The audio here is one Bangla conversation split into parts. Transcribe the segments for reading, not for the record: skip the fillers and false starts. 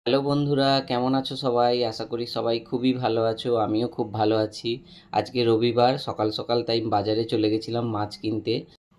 হ্যালো বন্ধুরা, কেমন আছো সবাই? আশা করি সবাই খুবই ভালো আছো। আমিও খুব ভালো আছি। আজকে রবিবার, সকাল সকাল তাই বাজারে চলে গেছিলাম মাছ কিনতে।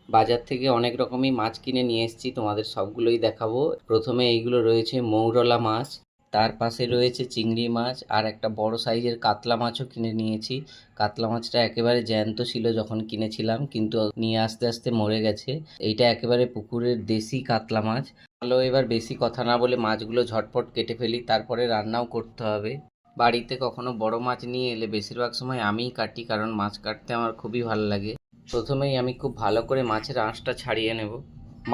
বাজার থেকে অনেক রকমই মাছ কিনে নিয়ে এসেছি, তোমাদের সবগুলোই দেখাবো। প্রথমে এইগুলো রয়েছে মৌরলা মাছ, তার পাশে রয়েছে চিংড়ি মাছ, আর একটা বড় সাইজের কাতলা মাছও কিনে নিয়েছি। কাতলা মাছটা একেবারে জ্যান্ত ছিল যখন কিনেছিলাম, কিন্তু নিয়ে আসতে আসতে মরে গেছে। এইটা একেবারে পুকুরের দেশি কাতলা মাছ। চলো এবার বেশি কথা না বলে মাছগুলো ঝটপট কেটে ফেলি, তারপরে রান্নাও করতে হবে। বাড়িতে কখনো বড় মাছ নিয়ে এলে বেশিরভাগ সময় আমিই কাটি, কারণ মাছ কাটতে আমার খুবই ভালো লাগে। প্রথমেই আমি খুব ভালো করে মাছের আঁশটা ছাড়িয়ে নেব।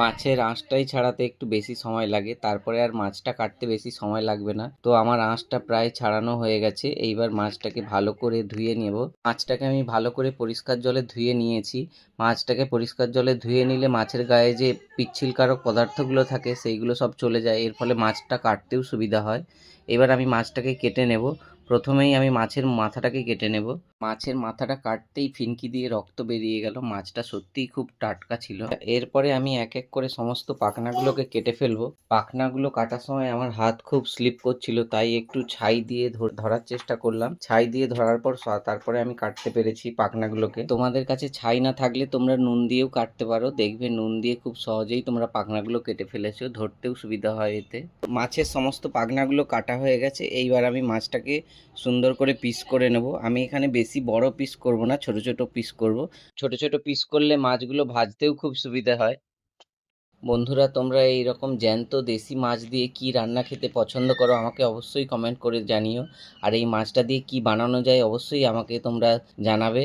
মাছের আঁশটাই ছাড়াতে একটু বেশি সময় লাগে, তারপরে আর মাছটা কাটতে বেশি সময় লাগবে না। তো আমার আঁশটা প্রায় ছাড়ানো হয়ে গেছে। এইবার মাছটাকে ভালো করে ধুয়ে নেব। মাছটাকে আমি ভালো করে পরিষ্কার জলে ধুয়ে নিয়েছি। মাছটাকে পরিষ্কার জলে ধুয়ে নিলে মাছের গায়ে যে পিচ্ছিলকারক পদার্থগুলো থাকে সেইগুলো সব চলে যায়, এর ফলে মাছটা কাটতেও সুবিধা হয়। এবার আমি মাছটাকে কেটে নেব। প্রথমেই আমি মাছের মাথাটাকে কেটে নেব। মাছের মাথাটা কাটতেই ফিনকি দিয়ে রক্ত বেরিয়ে গেল। মাছটা সত্যিই খুব টাটকা ছিল। এরপরে আমি এক এক করে সমস্ত পাখনাগুলোকে কেটে ফেলবো। পাখনাগুলো কাটার সময় আমার হাত খুব স্লিপ করছিল, তাই একটু ছাই দিয়ে ধরার চেষ্টা করলাম। ছাই দিয়ে ধরার পর তারপরে আমি কাটতে পেরেছি পাখনাগুলোকে। তোমাদের কাছে ছাই না থাকলে তোমরা নুন দিয়েও কাটতে পারো, দেখবে নুন দিয়ে খুব সহজেই তোমরা পাখনাগুলো কেটে ফেলেছো, ধরতেও সুবিধা হয় এতে। মাছের সমস্ত পাখনাগুলো কাটা হয়ে গেছে। এইবার আমি মাছটাকে সুন্দর করে পিস করে নেব। আমি এখানে বেশি বড় পিস করব না, ছোট ছোট পিস করব। ছোট ছোট পিস করলে মাছগুলো ভাজতেও খুব সুবিধা হয়। বন্ধুরা, তোমরা এই রকম জ্যান্ত দেশি মাছ দিয়ে কি রান্না খেতে পছন্দ করো আমাকে অবশ্যই কমেন্ট করে জানিও। আর এই মাছটা দিয়ে কি বানানো যায় অবশ্যই আমাকে তোমরা জানাবে।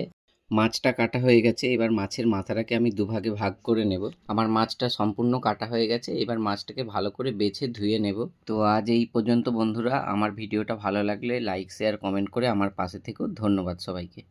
মাছটা কাটা হয়ে গেছে। এবার মাছের মাথাটাকে আমি দুভাগে ভাগ করে নেব। আমার মাছটা সম্পূর্ণ কাটা হয়ে গেছে। এবার মাছটাকে ভালো করে বেছে ধুয়ে নেব। তো আজ এই পর্যন্ত বন্ধুরা। আমার ভিডিওটা ভালো লাগলে লাইক শেয়ার কমেন্ট করে আমার পাশে থেকেও। ধন্যবাদ সবাইকে।